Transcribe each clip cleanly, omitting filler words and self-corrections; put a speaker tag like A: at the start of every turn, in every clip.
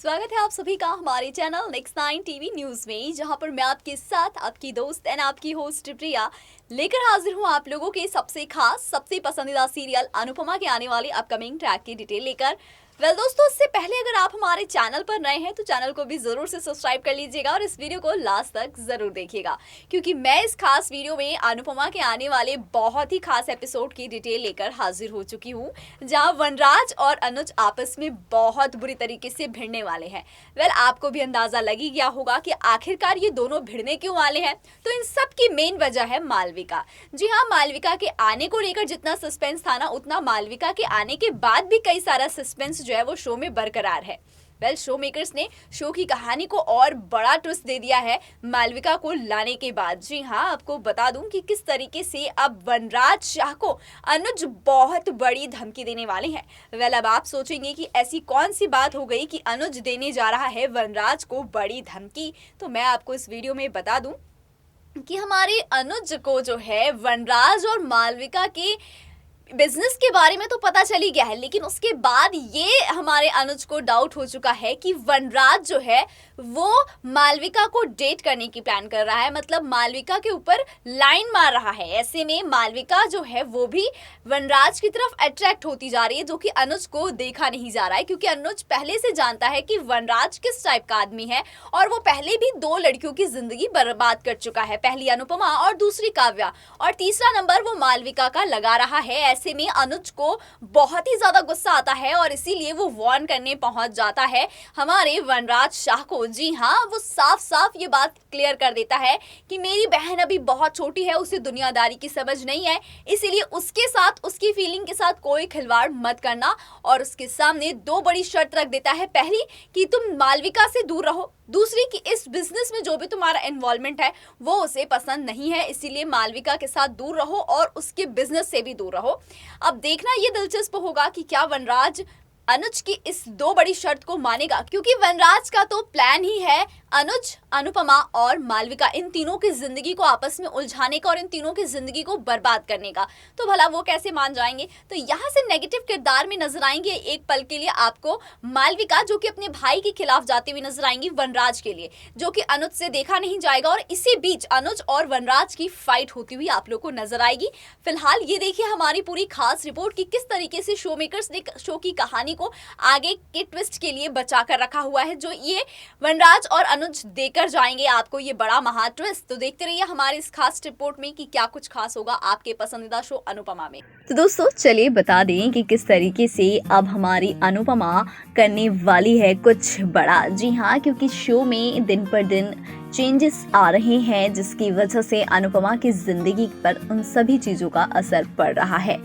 A: स्वागत है आप सभी का हमारे चैनल नेक्स्ट 9 टीवी न्यूज में, जहां पर मैं आपके साथ आपकी दोस्त एंड आपकी होस्ट प्रिया लेकर हाजिर हूं आप लोगों के सबसे खास सबसे पसंदीदा सीरियल अनुपमा के आने वाले अपकमिंग ट्रैक की डिटेल लेकर। दोस्तों, इससे पहले अगर आप हमारे चैनल पर नए हैं तो चैनल को भी जरूर से सब्सक्राइब कर लीजिएगा और इस वीडियो को लास्ट तक जरूर देखिएगा, क्योंकि मैं इस खास वीडियो में अनुपमा के आने वाले बहुत ही खास एपिसोड की डिटेल लेकर हाजिर हो चुकी हूँ, जहां वनराज और अनुज आपस में बहुत बुरी तरीके से भिड़ने वाले हैं। आपको भी अंदाजा लग ही गया होगा कि आखिरकार ये दोनों भिड़ने क्यों वाले हैं। तो इन सब की मेन वजह है मालविका। जी हाँ, मालविका के आने को लेकर जितना सस्पेंस था ना, उतना मालविका के आने के बाद भी कई सारा सस्पेंस जो है वो शो में बरकरार है। शो मेकर्स ने शो की कहानी को और बड़ा ट्विस्ट दे दिया है मालविका को लाने के बाद। जी हाँ, आपको बता दूं कि किस तरीके से अब वनराज शाह को अनुज बहुत बड़ी धमकी देने वाले हैं। अब आप सोचेंगे कि ऐसी कौन सी बात हो गई कि अनुज देने जा रहा है वनराज को बड़ी धमकी। तो मैं आपको इस वीडियो में बता दूं कि हमारे अनुज को जो है वनराज और मालविका के बिजनेस के बारे में तो पता चल ही गया है, लेकिन उसके बाद ये हमारे अनुज को डाउट हो चुका है कि वनराज जो है वो मालविका को डेट करने की प्लान कर रहा है, मतलब मालविका के ऊपर लाइन मार रहा है। ऐसे में मालविका जो है वो भी वनराज की तरफ अट्रैक्ट होती जा रही है, जो कि अनुज को देखा नहीं जा रहा है, क्योंकि अनुज पहले से जानता है कि वनराज किस टाइप का आदमी है और वो पहले भी दो लड़कियों की जिंदगी बर्बाद कर चुका है, पहली अनुपमा और दूसरी काव्या, और तीसरा नंबर वो मालविका का लगा रहा है। ऐसे में अनुज को बहुत ही ज्यादा गुस्सा आता है और इसीलिए वो वार्न करने पहुंच जाता है हमारे वनराज शाह को। जी हाँ, वो साफ साफ ये बात क्लियर कर देता है कि मेरी बहन अभी बहुत छोटी है, उसे दुनियादारी की समझ नहीं है, इसीलिए उसके साथ, उसकी फीलिंग के साथ कोई खिलवाड़ मत करना। और उसके सामने दो बड़ी शर्त रख देता है। पहली कि तुम मालविका से दूर रहो, दूसरी कि इस बिजनेस में जो भी तुम्हारा इन्वॉल्वमेंट है वो उसे पसंद नहीं है, इसीलिए मालविका के साथ दूर रहो और उसके बिजनेस से भी दूर रहो। अब देखना ये दिलचस्प होगा कि क्या वनराज अनुज की इस दो बड़ी शर्त को मानेगा, क्योंकि वनराज का तो प्लान ही है अनुज, अनुपमा और मालविका, इन तीनों की जिंदगी को आपस में उलझाने का और इन तीनों की जिंदगी को बर्बाद करने का। तो भला वो कैसे मान जाएंगे। तो यहाँ से नेगेटिव किरदार में नजर आएंगे एक पल के लिए आपको मालविका, जो कि अपने भाई के खिलाफ जाती हुई नजर आएंगी वनराज के लिए, जो कि अनुज से देखा नहीं जाएगा, और इसी बीच अनुज और वनराज की फाइट होती हुई आप लोग को नजर आएगी। फिलहाल ये देखिए हमारी पूरी खास रिपोर्ट की किस तरीके से शो मेकर्स ने शो की कहानी को आगे के ट्विस्ट के लिए बचा कर रखा हुआ है, जो ये वनराज और अनुज देकर जाएंगे आपको ये बड़ा महा ट्विस्ट। तो देखते रहिए हमारे इस खास रिपोर्ट में कि क्या कुछ खास होगा आपके पसंदीदा शो अनुपमा में। तो दोस्तों, चलिए बता दें कि किस तरीके से अब हमारी अनुपमा करने वाली है कुछ बड़ा। जी हाँ, क्योंकि शो में दिन पर दिन चेंजेस आ रहे हैं, जिसकी वजह से अनुपमा की जिंदगी पर उन सभी चीजों का असर पड़ रहा है,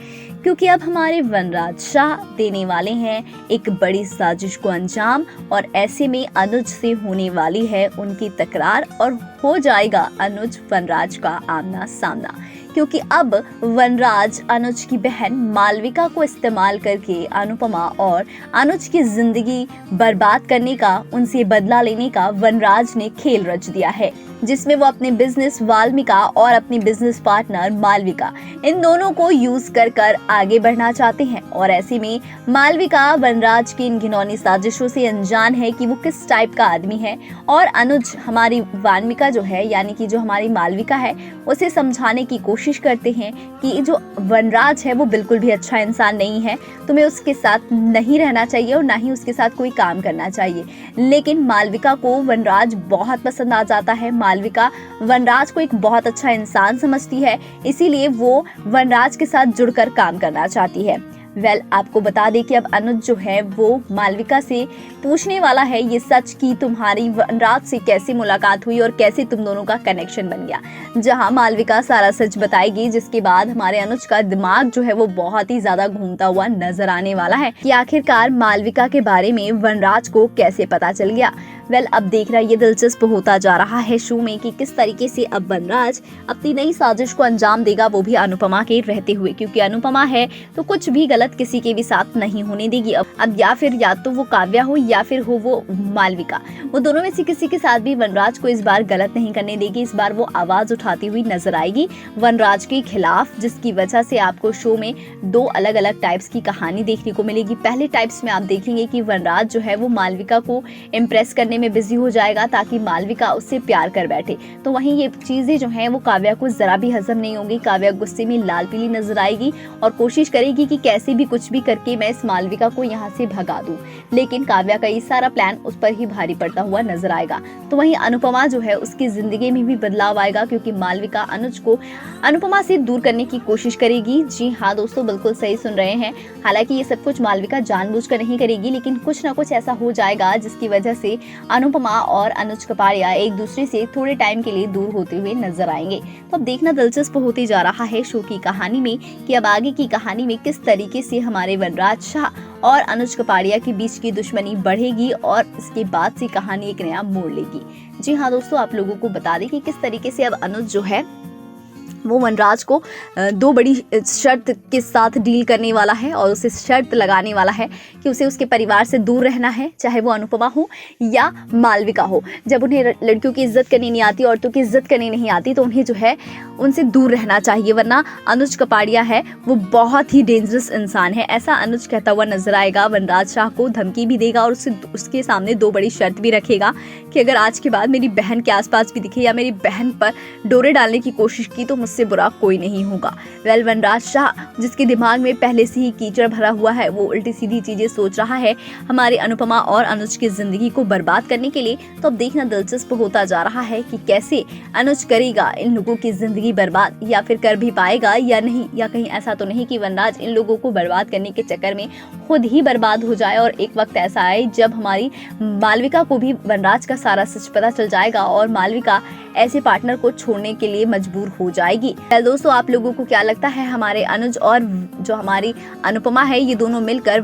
A: क्योंकि अब हमारे वनराज शाह देने वाले हैं एक बड़ी साजिश को अंजाम, और ऐसे में अनुज से होने वाली है उनकी तकरार और हो जाएगा अनुज वनराज का आमना सामना, क्योंकि अब वनराज अनुज की बहन मालविका को इस्तेमाल करके अनुपमा और अनुज की जिंदगी बर्बाद करने का, उनसे बदला लेने का वनराज ने खेल रच दिया है, जिसमें वो अपने बिजनेस वाल्मिका और अपनी बिजनेस पार्टनर मालविका, इन दोनों को यूज कर आगे बढ़ना चाहते हैं। और ऐसे में मालविका वनराज की इन घिनौनी साजिशों से अनजान है कि वो किस टाइप का आदमी है, और अनुज हमारी वाल्मिका जो है, यानी कि जो हमारी मालविका है, उसे समझाने की कोशिश करते हैं कि जो वनराज है वो बिल्कुल भी अच्छा इंसान नहीं है, तुम्हें उसके साथ नहीं रहना चाहिए और ना ही उसके साथ कोई काम करना चाहिए। लेकिन मालविका को वनराज बहुत पसंद आ जाता है। मालविका वनराज को एक बहुत अच्छा इंसान समझती है, इसीलिए वो वनराज के साथ जुड़कर काम करना चाहती है। आपको बता दें कि अब अनुज जो है वो मालविका से पूछने वाला है ये सच कि तुम्हारी वनराज से कैसे मुलाकात हुई और कैसे तुम दोनों का कनेक्शन बन गया, जहां मालविका सारा सच बताएगी, जिसके बाद हमारे अनुज का दिमाग जो है वो बहुत ही ज्यादा घूमता हुआ नजर आने वाला है कि आखिरकार मालविका के बारे में वनराज को कैसे पता चल गया। वेल अब देखना ये दिलचस्प होता जा रहा है शो में कि किस तरीके से अब वनराज अपनी नई साजिश को अंजाम देगा, वो भी अनुपमा के रहते हुए, क्योंकि अनुपमा है तो कुछ भी गलत किसी के भी साथ नहीं होने देगी। अब या तो वो काव्या हो या फिर हो वो मालविका, वो दोनों में से किसी के साथ भी वनराज को इस बार गलत नहीं करने देगी। इस बार वो आवाज उठाती हुई नजर आएगी वनराज के खिलाफ, जिसकी वजह से आपको शो में दो अलग अलग टाइप्स की कहानी देखने को मिलेगी। पहले टाइप्स में आप देखेंगे कि वनराज जो है वो मालविका को इम्प्रेस करने में बिजी हो जाएगा ताकि मालविका उससे प्यार कर बैठे, तो वहीं ये चीजें जो हैं वो काव्या को जरा भी हजम नहीं होंगी। काव्या गुस्से में लाल पीली नजर आएगी और कोशिश करेगी कि कैसे भी कुछ भी करके मैं इस मालविका को यहाँ से भगा दूं, लेकिन काव्या का ये सारा प्लान उस पर ही भारी पड़ता हुआ नजर आएगा। तो वहीं अनुपमा जो है उसकी जिंदगी में भी बदलाव आएगा, क्योंकि मालविका अनुज को अनुपमा से दूर करने की कोशिश करेगी। जी हाँ दोस्तों, बिल्कुल सही सुन रहे हैं। हालांकि ये सब कुछ मालविका जानबूझकर नहीं करेगी, लेकिन कुछ ना कुछ ऐसा हो जाएगा जिसकी वजह से अनुपमा और अनुज कपाड़िया एक दूसरे से थोड़े टाइम के लिए दूर होते हुए नजर आएंगे। तो अब देखना दिलचस्प होते जा रहा है शो की कहानी में कि अब आगे की कहानी में किस तरीके से हमारे वनराज शाह और अनुज कपाड़िया के बीच की दुश्मनी बढ़ेगी और इसके बाद से कहानी एक नया मोड़ लेगी। जी हाँ दोस्तों, आप लोगों को बता दें कि किस तरीके से अब अनुज जो है वो वनराज को दो बड़ी शर्त के साथ डील करने वाला है और उसे शर्त लगाने वाला है कि उसे उसके परिवार से दूर रहना है, चाहे वो अनुपमा हो या मालविका हो। जब उन्हें लड़कियों की इज्जत करनी नहीं आती, औरतों की इज्जत करनी नहीं आती, तो उन्हें जो है उनसे दूर रहना चाहिए, वरना अनुज कपाड़िया है वो बहुत ही डेंजरस इंसान है, ऐसा अनुज कहता हुआ नजर आएगा। वनराज शाह को धमकी भी देगा और उसके सामने दो बड़ी शर्त भी रखेगा कि अगर आज के बाद मेरी बहन के आसपास भी दिखे या मेरी बहन पर डोरे डालने की कोशिश की तो मुझसे बुरा कोई नहीं होगा। वेल वनराज शाह जिसके दिमाग में पहले से ही कीचड़ भरा हुआ है, वो उल्टी सीधी चीजें सोच रहा है हमारे अनुपमा और अनुज की जिंदगी को बर्बाद करने के लिए। तो अब देखना दिलचस्प होता जा रहा है कि कैसे अनुज करेगा इन लोगों की जिंदगी बर्बाद, या फिर कर भी पाएगा या नहीं, या कहीं ऐसा तो नहीं कि वनराज इन लोगों को बर्बाद करने के चक्कर में खुद ही बर्बाद हो जाए और एक वक्त ऐसा आए जब हमारी मालविका को भी वनराज का सारा सच पता चल जाएगा और मालविका ऐसे पार्टनर को छोड़ने के लिए मजबूर हो जाएगी। दोस्तों, आप लोगों को क्या लगता है हमारे अनुज और जो हमारी अनुपमा है ये दोनों मिलकर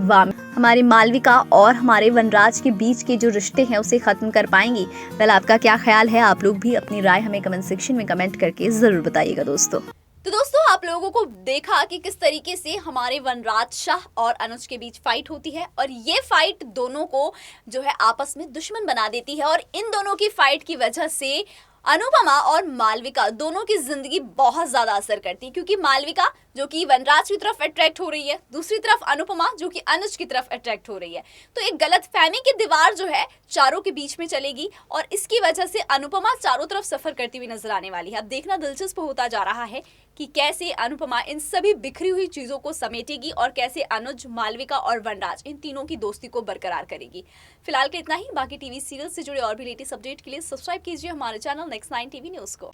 A: हमारी मालविका और हमारे वनराज के बीच के जो रिश्ते हैं उसे खत्म कर पाएंगी? वेल आपका क्या ख्याल है? आप लोग भी अपनी राय हमें कमेंट सेक्शन में कमेंट करके जरूर बताइएगा दोस्तों। तो दोस्तों, आप लोगों को देखा कि किस तरीके से हमारे वनराज शाह और अनुज के बीच फाइट होती है और ये फाइट दोनों को जो है आपस में दुश्मन बना देती है, और इन दोनों की फाइट की वजह से अनुपमा और मालविका दोनों की जिंदगी बहुत ज्यादा असर करती है, क्योंकि मालविका जो कि वनराज की तरफ अट्रैक्ट हो रही है, दूसरी तरफ अनुपमा जो कि अनुज की तरफ अट्रैक्ट हो रही है। तो एक गलत फहमी की दीवार जो है चारों के बीच में चलेगी और इसकी वजह से अनुपमा चारों तरफ सफर करती हुई नजर आने वाली है। अब देखना दिलचस्प होता जा रहा है कि कैसे अनुपमा इन सभी बिखरी हुई चीजों को समेटेगी और कैसे अनुज, मालविका और वनराज इन तीनों की दोस्ती को बरकरार करेगी। फिलहाल के इतना ही। बाकी टीवी सीरियल से जुड़े और भी लेटेस्ट अपडेट के लिए सब्सक्राइब कीजिए हमारे चैनल नेक्स्ट 9 टीवी न्यूज को।